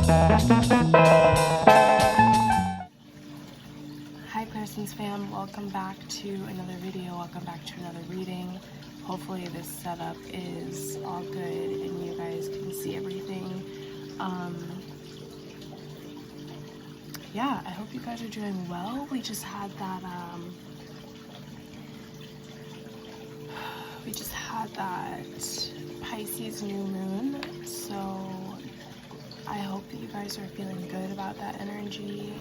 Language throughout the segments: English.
Hi Persons fam, welcome back to another video, welcome back to another reading. Hopefully this setup is all good and you guys can see everything. Yeah, I hope you guys are doing well. We just had that Pisces new moon, so I hope that you guys are feeling good about that energy.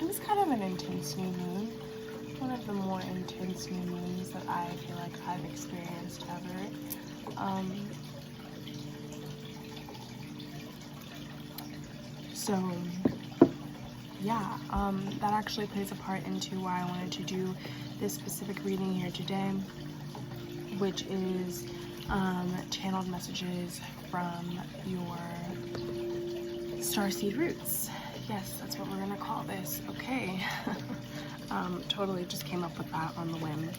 It was kind of an intense new moon, one of the more intense new moons that I feel like I've experienced ever. So yeah, that actually plays a part into why I wanted to do this specific reading here today, which is channeled messages from your starseed roots. Yes, that's what we're gonna call this. Okay. Totally just came up with that on the whim.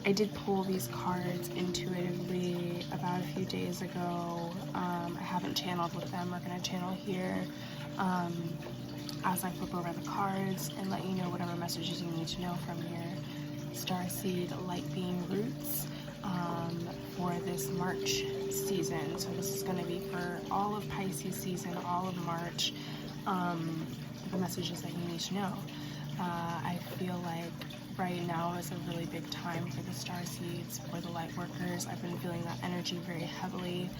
I did pull these cards intuitively about a few days ago. I haven't channeled with them. We're gonna channel here as I flip over the cards and let you know whatever messages you need to know from your starseed light being roots for this March season. So this is going to be for all of Pisces season, all of March, the messages that you need to know. I feel like right now is a really big time for the starseeds, for the light workers. I've been feeling that energy very heavily.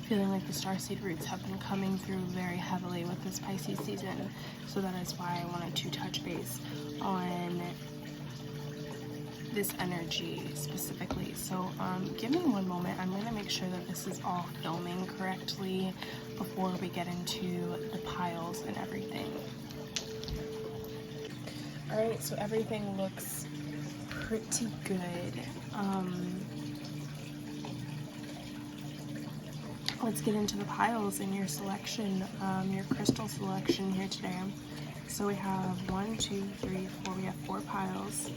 Feeling like the starseed roots have been coming through very heavily with this Pisces season. So that is why I wanted to touch base on this energy specifically. So give me one moment. I'm going to make sure that this is all filming correctly before we get into the piles and everything. Alright, so everything looks pretty good. Let's get into the piles in your selection, your crystal selection here today. So we have 1, 2, 3, 4, we have 4 piles.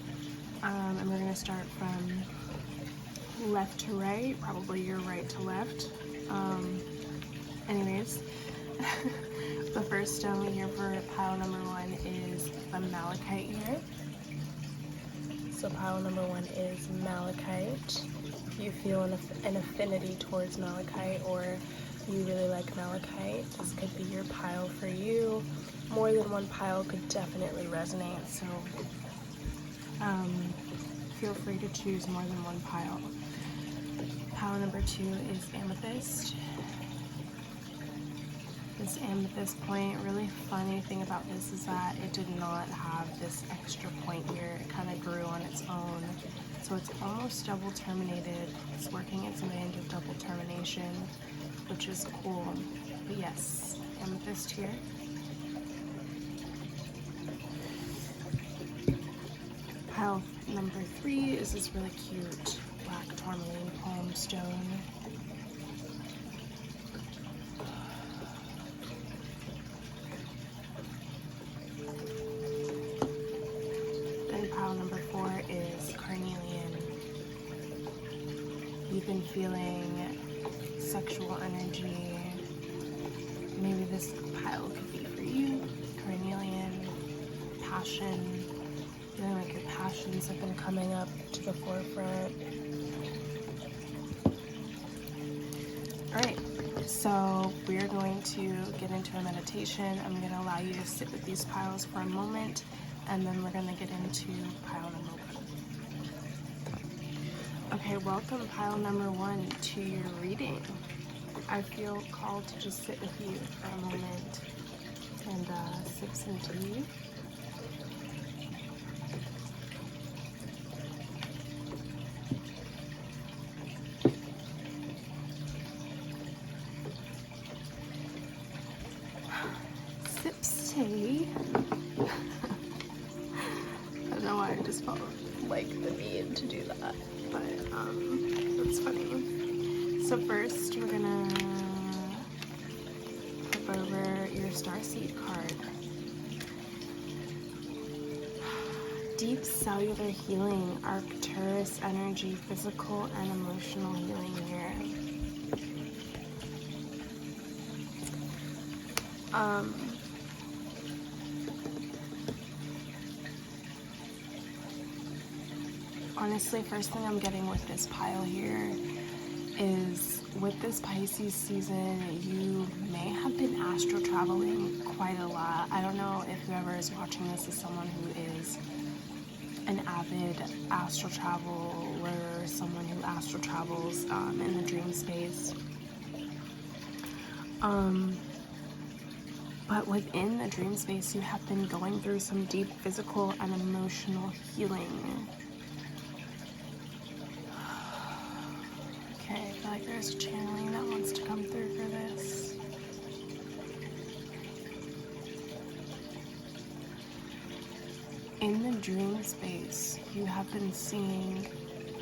And we're going to start from left to right, probably your right to left. Anyways, the first stone here for pile number 1 is the malachite here. So pile number 1 is malachite. If you feel an affinity towards malachite or you really like malachite, this could be your pile for you. More than one pile could definitely resonate, so feel free to choose more than one pile. Pile number 2 is amethyst. This amethyst point, really funny thing about this is that it did not have this extra point here. It kind of grew on its own. So it's almost double terminated. It's working its way into double termination, which is cool. But yes, amethyst here. Pile number 3 is this really cute black tourmaline palm stone. Then pile number 4 is carnelian. You've been feeling sexual energy. Maybe this pile could be for you. Carnelian, passion. Feeling like your passions have been coming up to the forefront. Alright, so we're going to get into a meditation. I'm going to allow you to sit with these piles for a moment, and then we're going to get into pile number 1. Okay, welcome pile number 1 to your reading. I feel called to just sit with you for a moment and sip some tea. Tea. I don't know why I just felt like the need to do that, but that's funny. So first we're gonna flip over your starseed card. Deep cellular healing, Arcturus energy, physical and emotional healing here. Honestly, first thing I'm getting with this pile here is with this Pisces season, you may have been astral traveling quite a lot. I don't know if whoever is watching this is someone who is an avid astral traveler, or someone who astral travels in the dream space. But within the dream space, you have been going through some deep physical and emotional healing. Okay, I feel like there's a channeling that wants to come through for this. In the dream space, you have been seeing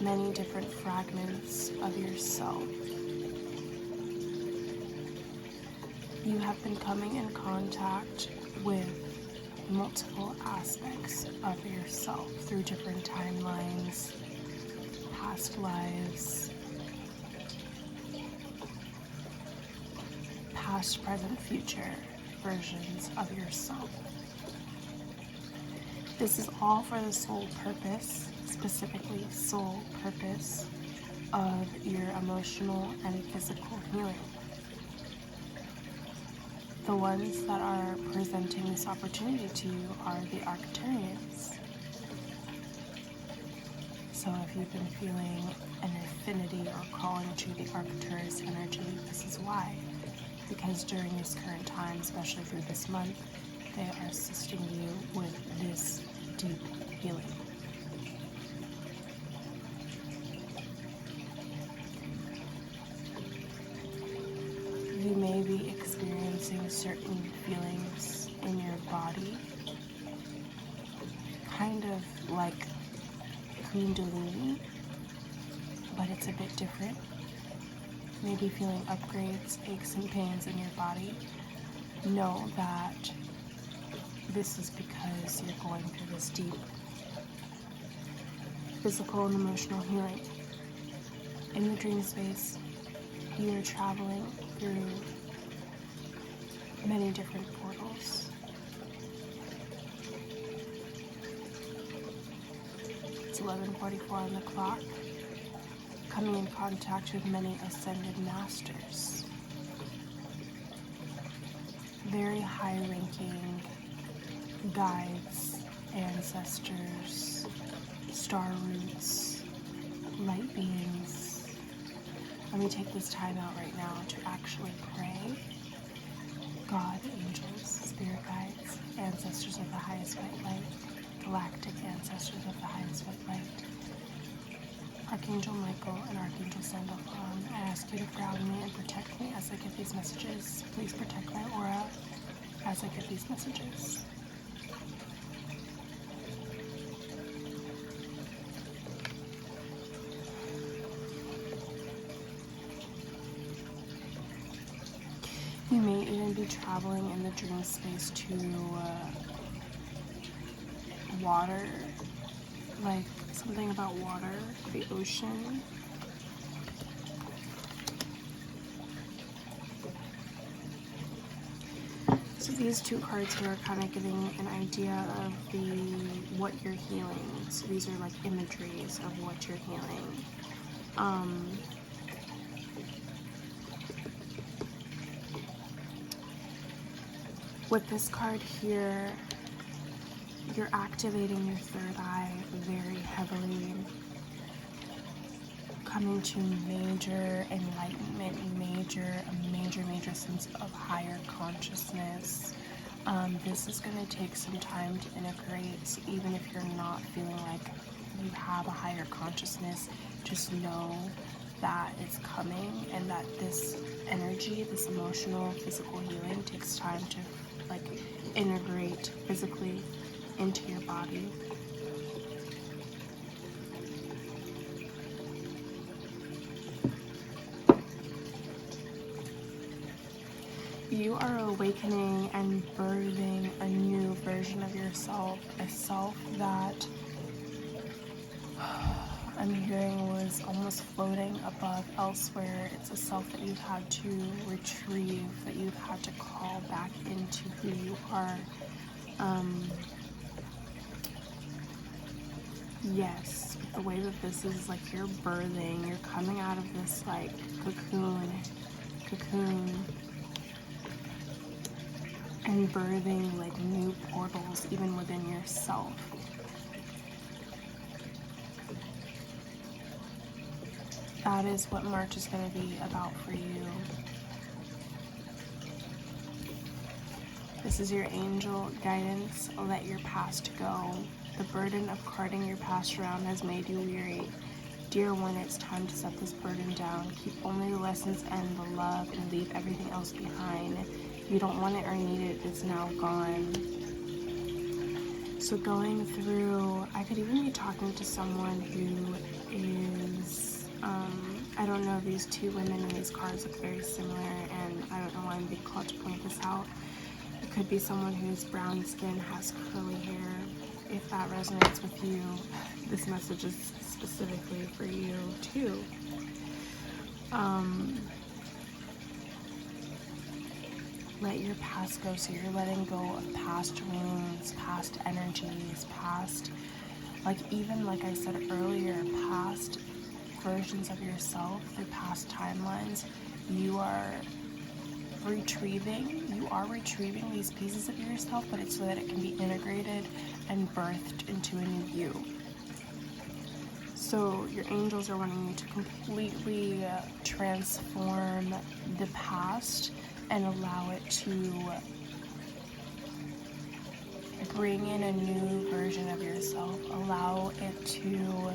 many different fragments of yourself. You have been coming in contact with multiple aspects of yourself through different timelines, past lives, past, present, future versions of yourself. This is all for the sole purpose, specifically sole purpose, of your emotional and physical healing. The ones that are presenting this opportunity to you are the Arcturians. So if you've been feeling an affinity or calling to the Arcturus energy, this is why. Because during this current time, especially through this month, they are assisting you with this deep healing. You may be experiencing certain feelings in your body, kind of like Kundalini, but it's a bit different. Maybe feeling upgrades, aches and pains in your body. Know that this is because you're going through this deep physical and emotional healing. In the dream space, you are traveling through many different portals. It's 11:44 on the clock. Coming in contact with many ascended masters. Very high-ranking guides, ancestors, star roots, light beings. Let me take this time out right now to actually pray. God, angels, spirit guides, ancestors of the highest white light, galactic ancestors of the highest white light, Archangel Michael and Archangel Sandalphon, I ask you to ground me and protect me as I give these messages. Please protect my aura as I give these messages. You may even be traveling in the dream space to water, like something about water, the ocean. So these two cards here are kind of giving an idea of what you're healing. So these are like imageries of what you're healing. With this card here, you're activating your third eye very heavily, coming to major enlightenment, major sense of higher consciousness. This is going to take some time to integrate, so even if you're not feeling like you have a higher consciousness, just know that it's coming, and that this energy, this emotional, physical healing takes time to integrate physically into your body. You are awakening and birthing a new version of yourself, a self that I'm hearing was almost floating above elsewhere. It's a self that you've had to retrieve, that you've had to call back into who you are. Yes, the way that this is, like, you're birthing, you're coming out of this, like, cocoon, and birthing, like, new portals even within yourself. That is what March is going to be about for you. This is your angel guidance. Let your past go. The burden of carting your past around has made you weary. Dear one, it's time to set this burden down. Keep only the lessons and the love and leave everything else behind. You don't want it or need it. It's now gone. So going through, I could even be talking to someone who is, I don't know, these two women in these cards look very similar, and I don't know why I'm being called to point this out. It could be someone who's brown skin, has curly hair. If that resonates with you, this message is specifically for you too. Let your past go. So you're letting go of past wounds, past energies, past, like, even like I said earlier, past versions of yourself, through past timelines. You are retrieving these pieces of yourself, but it's so that it can be integrated and birthed into a new you. So your angels are wanting you to completely transform the past and allow it to bring in a new version of yourself. Allow it to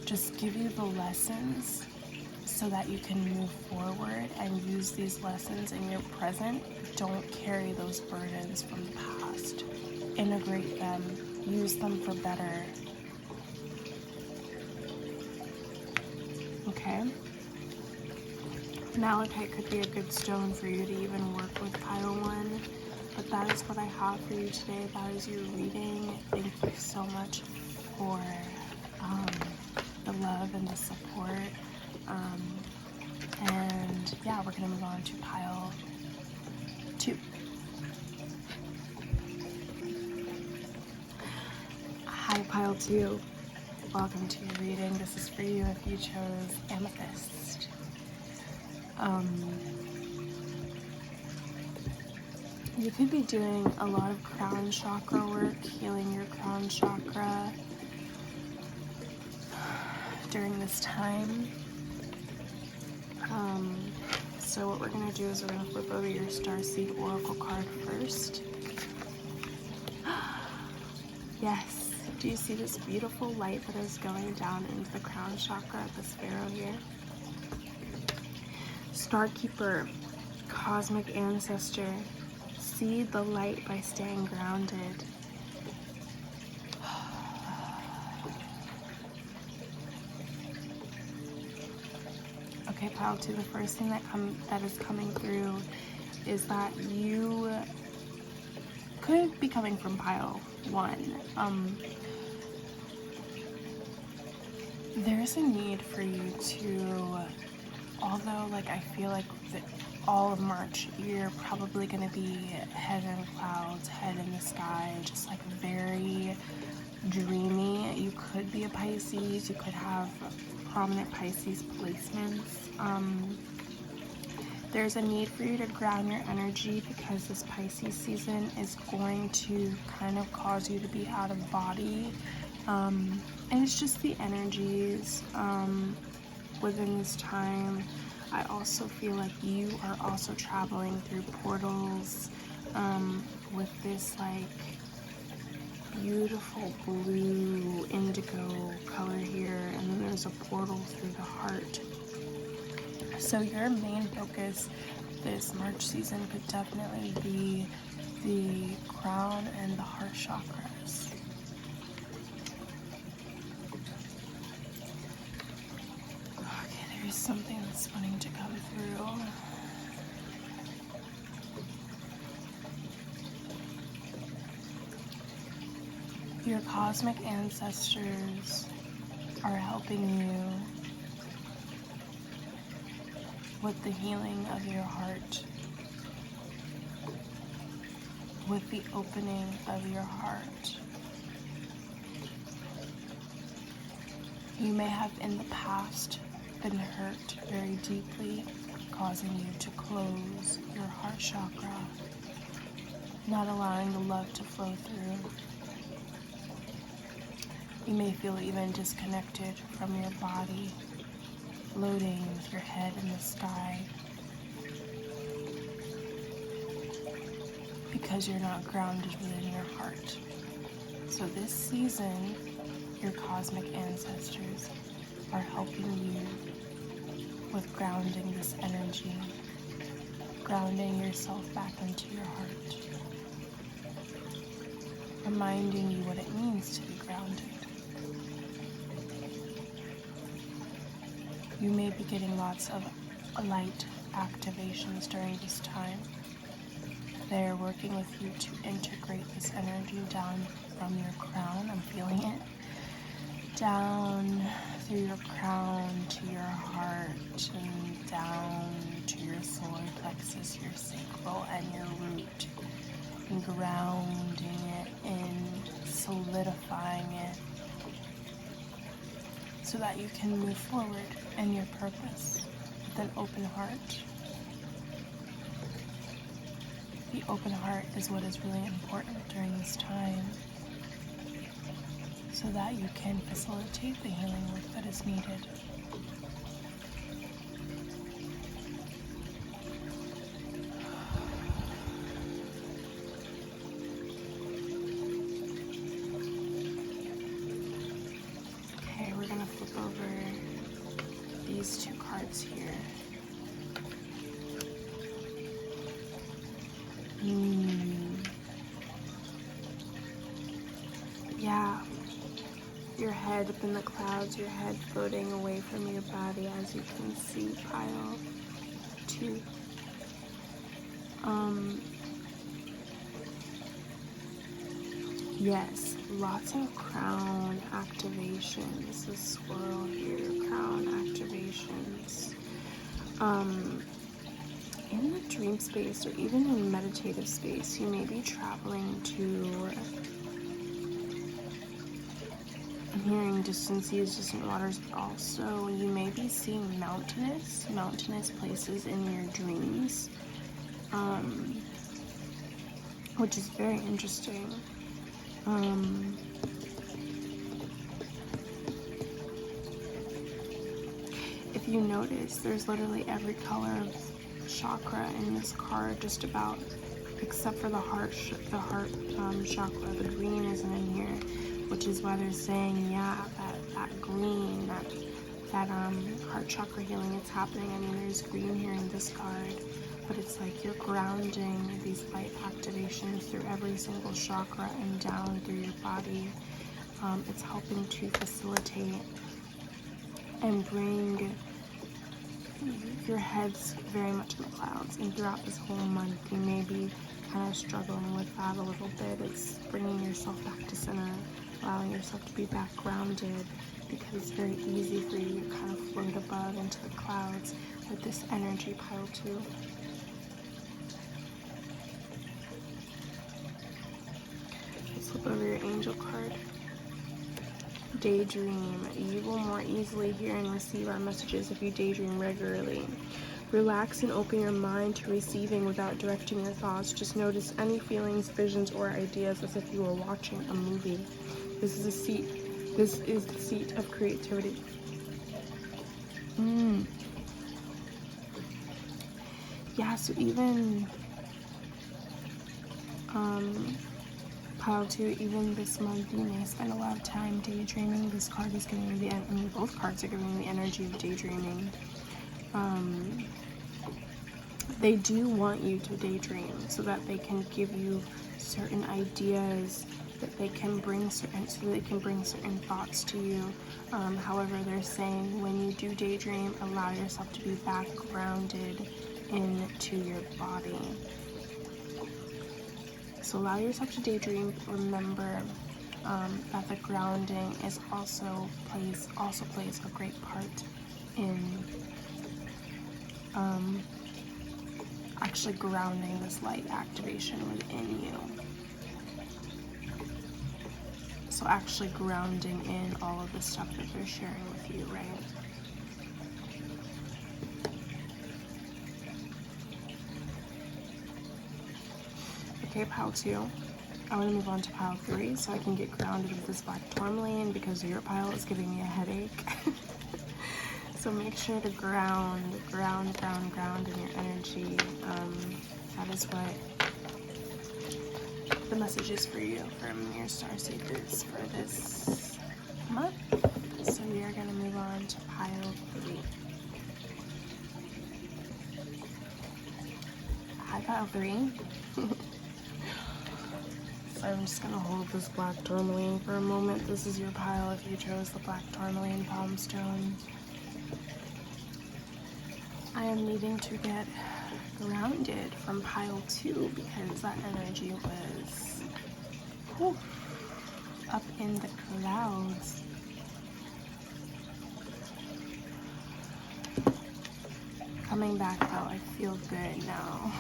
just give you the lessons so that you can move forward and use these lessons in your present. Don't carry those burdens from the past. Integrate them. Use them for better. Okay? Malachite could be a good stone for you to even work with, Pile 1. But that is what I have for you today. That is your reading. Thank you so much for the love and the support. And yeah, we're gonna move on to Pile 2. Hi, Pile 2. Welcome to your reading. This is for you if you chose Amethyst. You could be doing a lot of crown chakra work, healing your crown chakra during this time. So what we're going to do is we're going to flip over your Starseed Oracle card first. Yes. Do you see this beautiful light that is going down into the crown chakra at the sparrow here? Starkeeper, cosmic ancestor, see the light by staying grounded. Okay, Pile 2, the first thing that is coming through is that you could be coming from Pile 1. There's a need for you to, although, like, I feel like all of March, you're probably going to be head in clouds, head in the sky, just like very dreamy. You could be a Pisces, you could have prominent Pisces placements. There's a need for you to ground your energy because this Pisces season is going to kind of cause you to be out of body. And it's just the energies within this time. I also feel like you are also traveling through portals with this, like, beautiful blue indigo color here, and then there's a portal through the heart. So your main focus this March season could definitely be the crown and the heart chakras. Okay, there's something that's wanting to come through. Your cosmic ancestors are helping you with the healing of your heart, with the opening of your heart. You may have in the past been hurt very deeply, causing you to close your heart chakra, not allowing the love to flow through. You may feel even disconnected from your body, floating with your head in the sky, because you're not grounded within your heart. So this season, your cosmic ancestors are helping you with grounding this energy, grounding yourself back into your heart, reminding you what it means to be grounded. You may be getting lots of light activations during this time. They're working with you to integrate this energy down from your crown. I'm feeling it. Down through your crown to your heart and down to your solar plexus, your sacral, and your root. And grounding it in, solidifying it, so that you can move forward in your purpose with an open heart. The open heart is what is really important during this time, so that you can facilitate the healing work that is needed. Okay, we're going to flip over these two cards here. Yeah, your head up in the clouds, your head floating away from your body, as you can see, pile 2. Yes, lots of crown activations. The swirl here, crown activations. In the dream space, or even in meditative space, you may be traveling to, I'm hearing distant seas, distant waters, but also you may be seeing mountainous places in your dreams, which is very interesting. If you notice, there's literally every color of chakra in this card, just about, except for the heart chakra. The green isn't in here, which is why they're saying, yeah, that green, that heart chakra healing is happening. I mean, there's green here in this card, but it's like you're grounding these light activations through every single chakra and down through your body. It's helping to facilitate and bring your head's very much in the clouds. And throughout this whole month, you may be kind of struggling with that a little bit. It's bringing yourself back to center, allowing yourself to be back grounded, because it's very easy for you to kind of float above into the clouds with this energy, pile 2. Let's flip over your angel card. Daydream. You will more easily hear and receive our messages if you daydream regularly. Relax and open your mind to receiving without directing your thoughts. Just notice any feelings, visions, or ideas as if you were watching a movie. This is the seat of creativity. Yeah, so even pile 2, even this month, you may spend a lot of time daydreaming. This card is giving you both cards are giving you the energy of daydreaming. They do want you to daydream so that they can give you certain ideas, that they can bring certain thoughts to you. However, they're saying when you do daydream, allow yourself to be back grounded into your body. So allow yourself to daydream. Remember, that the grounding is also plays a great part in actually grounding this light activation within you. So actually grounding in all of the stuff that they're sharing with you, right? Okay, pile 2. I want to move on to pile 3 so I can get grounded with this black tourmaline because your pile is giving me a headache. So make sure to ground in your energy. That is what the message is for you from your starseed roots for this month. So we are going to move on to pile 3. Hi, pile 3. So I'm just going to hold this black tourmaline for a moment. This is your pile if you chose the black tourmaline palm stone. I am needing to get grounded from pile 2 because that energy was up in the clouds. Coming back though, I feel good now.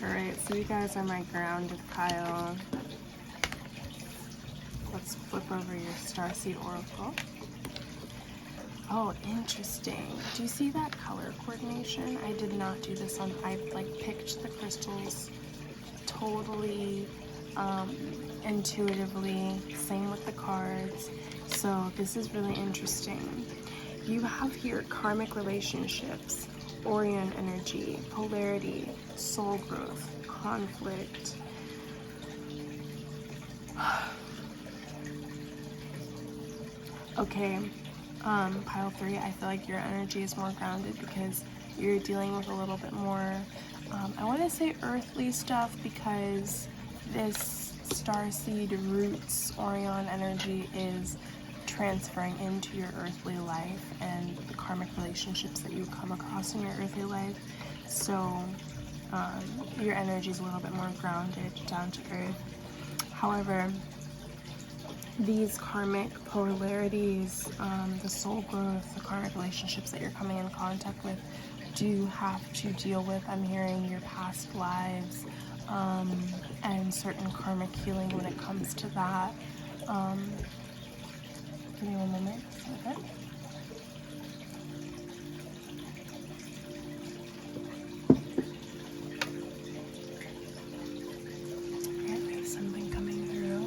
Alright, so you guys are my grounded pile. Let's flip over your starseed oracle. Oh, interesting. Do you see that color coordination? I did not do this on, I picked the crystals totally intuitively, same with the cards. So this is really interesting. You have here karmic relationships, Orion energy, polarity, soul growth, conflict. Okay, pile 3, I feel like your energy is more grounded because you're dealing with a little bit more, I want to say earthly stuff because this starseed roots Orion energy is transferring into your earthly life and the karmic relationships that you come across in your earthly life. So your energy is a little bit more grounded, down to earth. However, these karmic polarities, the soul growth, the karmic relationships that you're coming in contact with do have to deal with, I'm hearing, your past lives and certain karmic healing when it comes to that. Give me one moment. Okay. Okay, we have something coming through.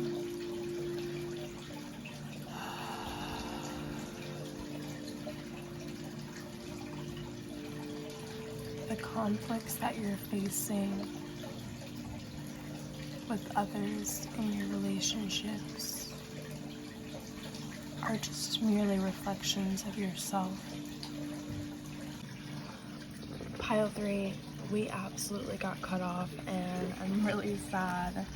The conflicts that you're facing with others in your relationships are just merely reflections of yourself. Pile 3, we absolutely got cut off and I'm really sad.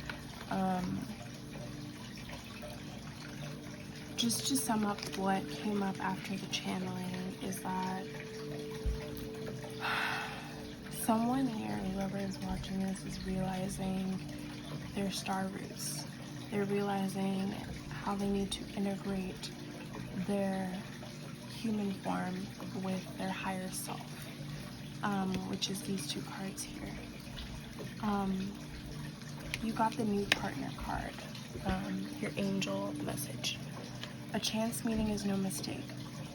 Just to sum up what came up after the channeling is that someone here, whoever is watching this, is realizing their star roots. They're realizing how they need to integrate their human form with their higher self, which is these 2 cards here. You got the new partner card, your angel message. A chance meeting is no mistake.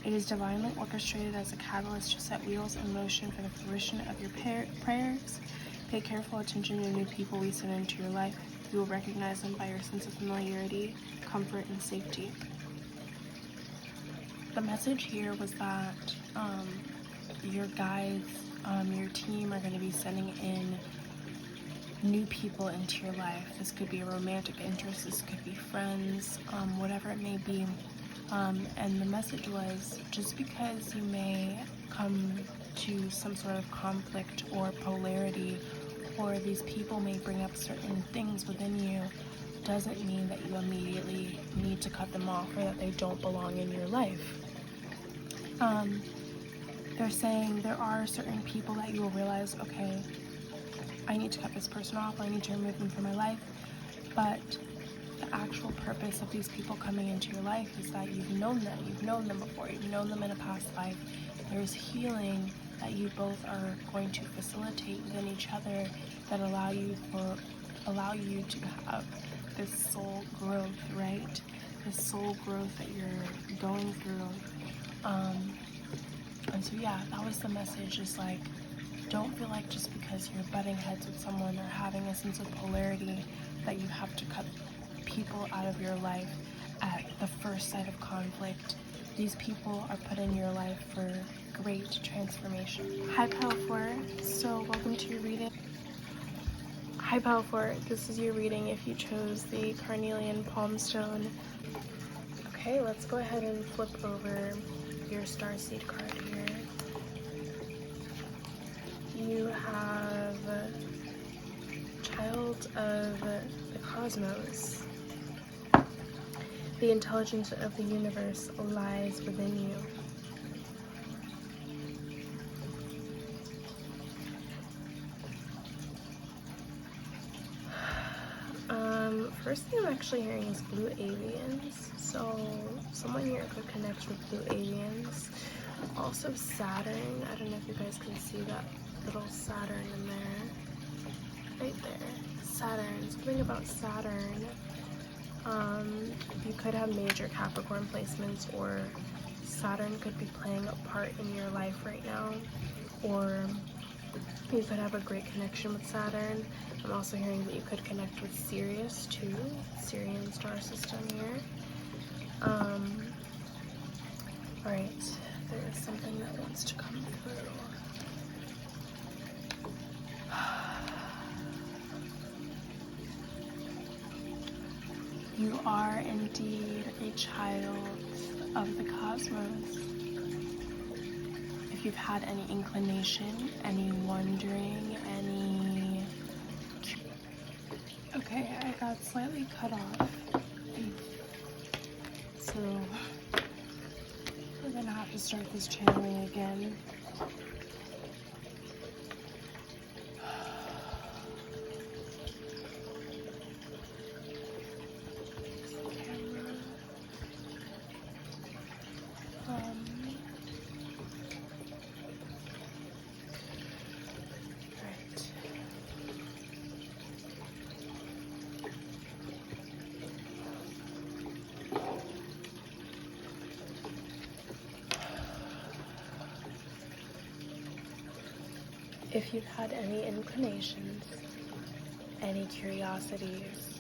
It is divinely orchestrated as a catalyst to set wheels in motion for the fruition of your prayers. Pay careful attention to new people we send into your life. You will recognize them by your sense of familiarity, comfort, and safety. The message here was that your guides, your team are going to be sending in new people into your life. This could be a romantic interest, this could be friends, whatever it may be. And the message was, just because you may come to some sort of conflict or polarity, or these people may bring up certain things within you, doesn't mean that you immediately need to cut them off or that they don't belong in your life. They're saying there are certain people that you will realize, okay, I need to cut this person off, or I need to remove them from my life. But the actual purpose of these people coming into your life is that you've known them before, you've known them in a past life. There's healing that you both are going to facilitate within each other that allow you to have this soul growth, right? This soul growth that you're going through. And so yeah, that was the message, is like, don't feel like just because you're butting heads with someone or having a sense of polarity that you have to cut people out of your life at the first sight of conflict. These people are put in your life for great transformation. Hi Pile 4, so welcome to your reading. Hi Pile 4, this is your reading if you chose the Carnelian Palmstone. Okay, let's go ahead and flip over your Starseed card here. You have Child of the Cosmos. The intelligence of the universe lies within you. First thing I'm actually hearing is blue avians. So someone here could connect with blue avians. Also Saturn. I don't know if you guys can see that little Saturn in there. Right there. Saturn. Something about Saturn. You could have major Capricorn placements, or Saturn could be playing a part in your life right now, or you could have a great connection with Saturn. I'm also hearing that you could connect with Sirius too, Sirian star system here. Alright, there is something that wants to come through. You are indeed a child of the cosmos. If you've had any inclination, any wondering, any... Okay, I got slightly cut off. So, we're gonna have to start this channeling again. If you've had any inclinations, any curiosities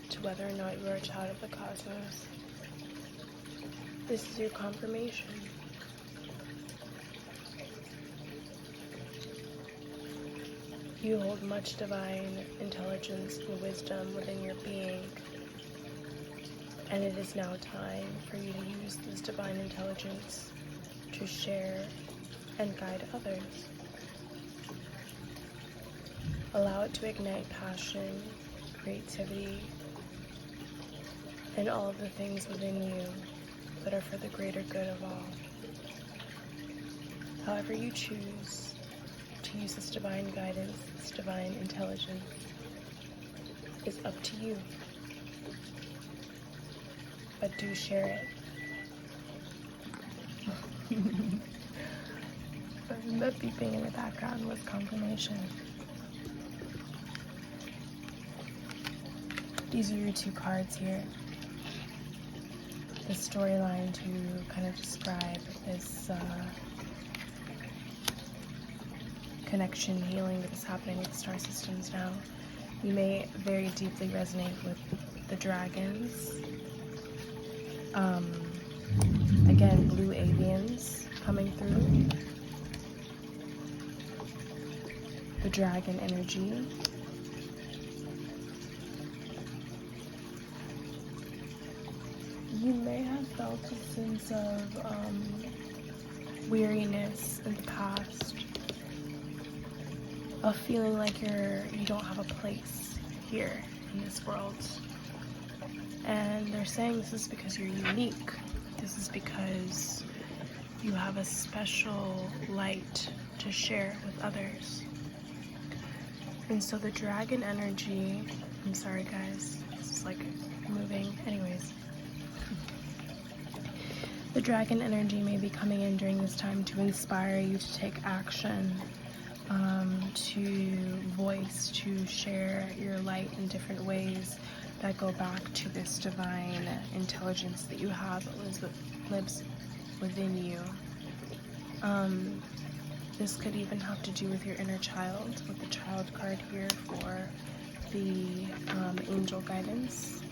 to whether or not you are a child of the cosmos, this is your confirmation. You hold much divine intelligence and wisdom within your being, and it is now time for you to use this divine intelligence to share and guide others. Allow it to ignite passion, creativity, and all of the things within you that are for the greater good of all. However you choose to use this divine guidance, this divine intelligence, is up to you. But do share it. That beeping in the background was confirmation. These are your two cards here. The storyline to kind of describe this connection, healing that is happening with the star systems now. You may very deeply resonate with the dragons. Again, blue avians coming through. The dragon energy. You may have felt a sense of weariness in the past, of feeling like you don't have a place here in this world. And they're saying this is because you're unique. This is because you have a special light to share with others. And so the dragon energy, I'm sorry guys, this is like moving. Anyways, the dragon energy may be coming in during this time to inspire you to take action, to voice, to share your light in different ways that go back to this divine intelligence that you have that lives within you. This could even have to do with your inner child, with the child card here for the angel guidance.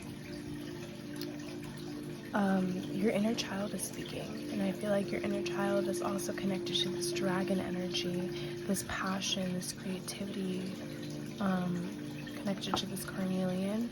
Your inner child is speaking, and I feel like your inner child is also connected to this dragon energy, this passion, this creativity, connected to this carnelian.